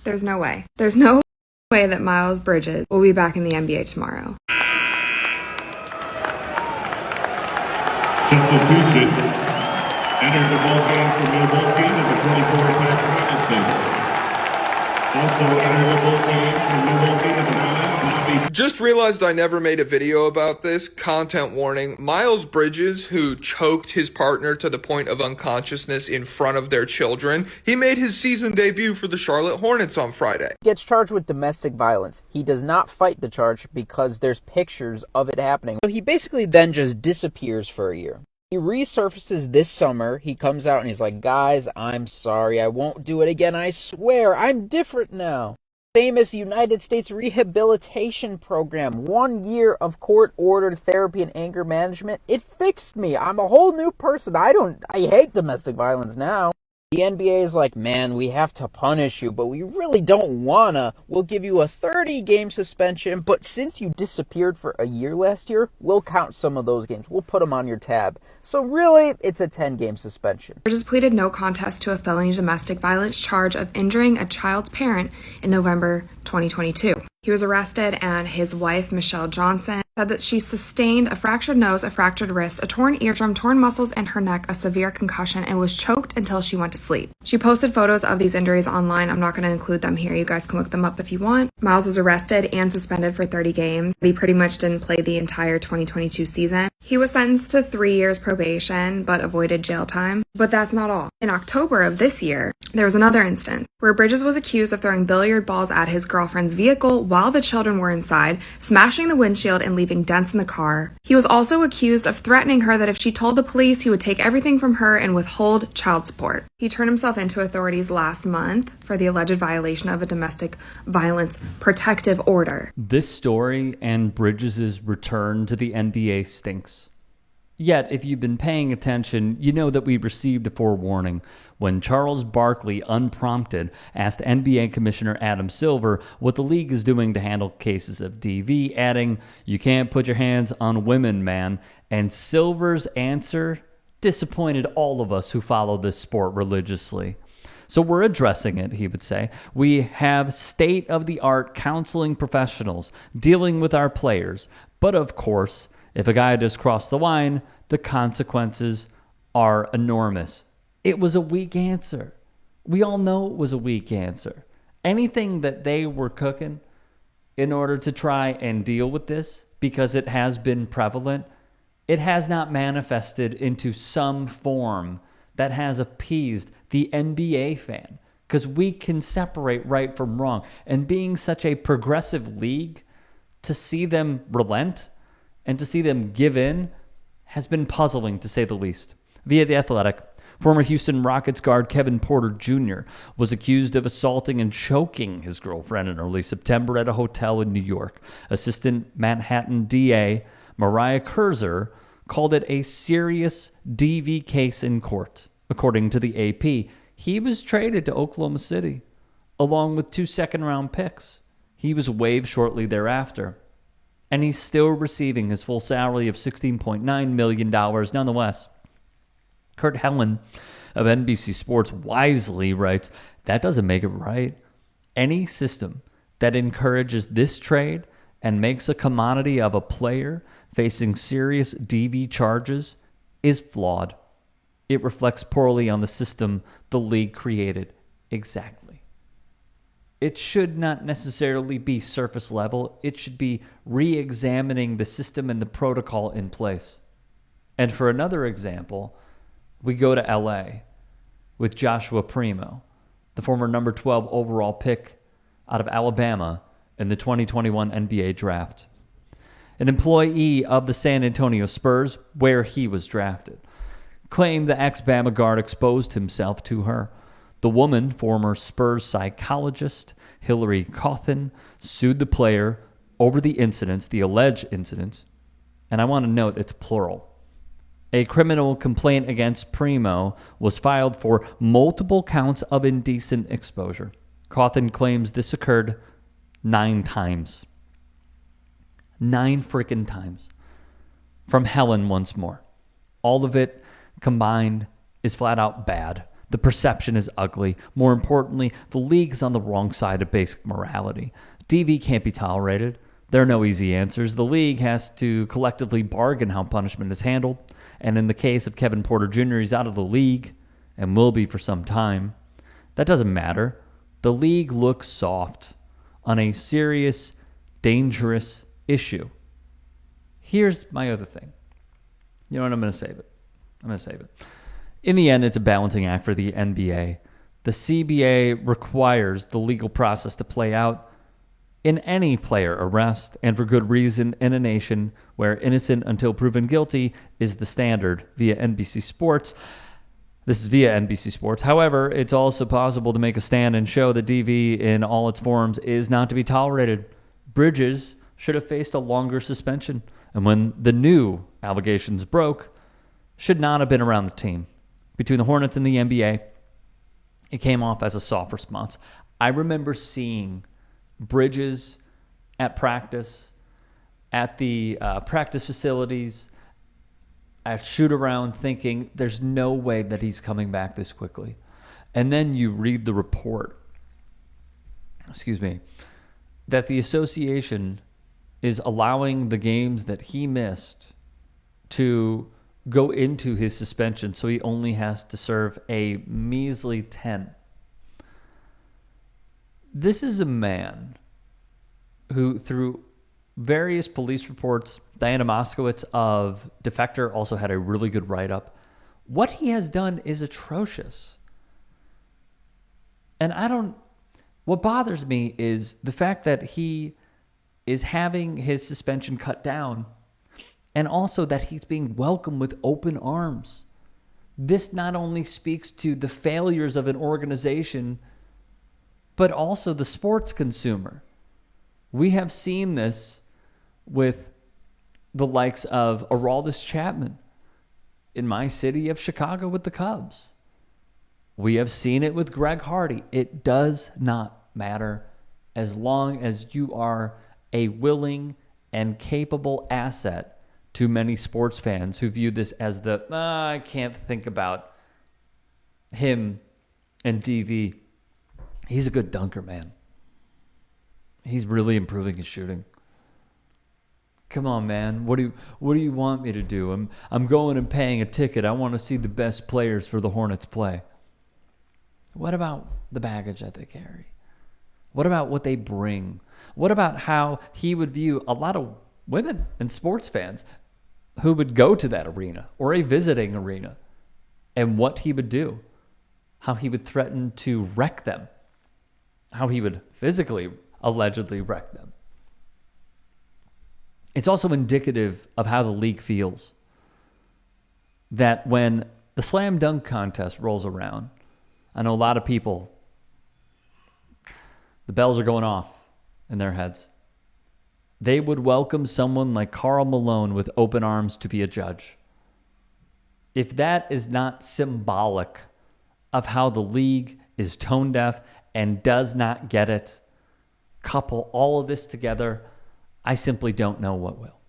There's no way. There's no way that Miles Bridges will be back in the NBA tomorrow. Substitution. Entered the ball game for Milwaukee as a 24 Patrick Robinson. Also entered the ball game for Milwaukee as a 9 Bobby. Just realized I never made a video about this. Content warning. Miles Bridges, who choked his partner to the point of unconsciousness in front of their children, he made his season debut for the Charlotte Hornets on Friday. Gets charged with domestic violence. He does not fight the charge because there's pictures of it happening. So he basically then just disappears for a year. He resurfaces this summer. He comes out and he's like, guys, I'm sorry. I won't do it again. I swear. I'm different now. Famous United States rehabilitation program. 1 year of court-ordered therapy and anger management. It fixed me. I'm a whole new person. I hate domestic violence now. The NBA is like, man, we have to punish you, but we really don't wanna. We'll give you a 30-game suspension, but since you disappeared for a year last year, we'll count some of those games. We'll put them on your tab. So really, it's a 10-game suspension. Bridges pleaded no contest to a felony domestic violence charge of injuring a child's parent in November 2022. He was arrested, and his wife, Michelle Johnson, said that she sustained a fractured nose, a fractured wrist, a torn eardrum, torn muscles in her neck, a severe concussion, and was choked until she went to sleep. She posted photos of these injuries online. I'm not going to include them here. You guys can look them up if you want. Miles was arrested and suspended for 30 games. He pretty much didn't play the entire 2022 season. He was sentenced to 3 years probation, but avoided jail time. But that's not all. In October of this year, there was another instance where Bridges was accused of throwing billiard balls at his girlfriend's vehicle while the children were inside, smashing the windshield and leaving dents in the car. He was also accused of threatening her that if she told the police, he would take everything from her and withhold child support. He turned himself into authorities last month for the alleged violation of a domestic violence protective order. This story and Bridges' return to the NBA stinks. Yet, if you've been paying attention, you know that we received a forewarning when Charles Barkley, unprompted, asked NBA Commissioner Adam Silver what the league is doing to handle cases of DV, adding, "You can't put your hands on women, man." And Silver's answer disappointed all of us who follow this sport religiously. So we're addressing it, he would say. We have state-of-the-art counseling professionals dealing with our players. But of course, if a guy just crossed the line, the consequences are enormous. It was a weak answer. We all know it was a weak answer. Anything that they were cooking in order to try and deal with this, because it has been prevalent, it has not manifested into some form that has appeased the NBA fan, because we can separate right from wrong. And being such a progressive league, to see them relent and to see them give in has been puzzling, to say the least. Via The Athletic, former Houston Rockets guard Kevin Porter Jr. was accused of assaulting and choking his girlfriend in early September at a hotel in New York. Assistant Manhattan DA Mariah Kurzer called it a serious DV case in court. According to the AP, he was traded to Oklahoma City, along with 2 second-round picks. He was waived shortly thereafter, and he's still receiving his full salary of $16.9 million nonetheless. Kurt Helen of NBC Sports wisely writes, that doesn't make it right. Any system that encourages this trade and makes a commodity of a player facing serious DV charges is flawed. It reflects poorly on the system the league created. Exactly. It should not necessarily be surface level. It should be re-examining the system and the protocol in place. And for another example, we go to LA with Joshua Primo, the former number 12 overall pick out of Alabama in the 2021 NBA draft. An employee of the San Antonio Spurs, where he was drafted, claimed the ex-Bama guard exposed himself to her. The woman, former Spurs psychologist Hillary Cawthon, sued the player over the incidents, the alleged incidents, and I want to note it's plural. A criminal complaint against Primo was filed for multiple counts of indecent exposure. Cawthon claims this occurred 9 times. 9 freaking times. From Helen once more. All of it combined is flat out bad. The perception is ugly. More importantly, the league's on the wrong side of basic morality. DV can't be tolerated. There are no easy answers. The league has to collectively bargain how punishment is handled. And in the case of Kevin Porter Jr., he's out of the league and will be for some time. That doesn't matter. The league looks soft on a serious, dangerous issue. Here's my other thing. You know what? I'm going to save it. In the end, it's a balancing act for the NBA. The CBA requires the legal process to play out in any player arrest, and for good reason, in a nation where innocent until proven guilty is the standard via NBC Sports. This is via NBC Sports. However, it's also possible to make a stand and show that DV in all its forms is not to be tolerated. Bridges should have faced a longer suspension, and when the new allegations broke, should not have been around the team. Between the Hornets and the NBA, it came off as a soft response. I remember seeing Bridges at practice, at the practice facilities, at shoot-around, thinking there's no way that he's coming back this quickly. And then you read the report, that the association is allowing the games that he missed to go into his suspension, so he only has to serve a measly 10. This is a man who, through various police reports, Diana Moskowitz of Defector also had a really good write-up. What he has done is atrocious. And what bothers me is the fact that he is having his suspension cut down, and also that he's being welcomed with open arms. This not only speaks to the failures of an organization, but also the sports consumer. We have seen this with the likes of Aroldis Chapman in my city of Chicago with the Cubs. We have seen it with Greg Hardy. It does not matter as long as you are a willing and capable asset to many sports fans who view this as I can't think about him and DV. He's a good dunker, man. He's really improving his shooting. Come on, man. What do you want me to do? I'm going and paying a ticket. I want to see the best players for the Hornets play. What about the baggage that they carry? What about what they bring? What about how he would view a lot of women and sports fans who would go to that arena or a visiting arena, and what he would do, how he would threaten to wreck them, how he would physically, allegedly wreck them. It's also indicative of how the league feels that when the slam dunk contest rolls around, I know a lot of people, the bells are going off in their heads. They would welcome someone like Karl Malone with open arms to be a judge. If that is not symbolic of how the league is tone deaf and does not get it, couple all of this together, I simply don't know what will.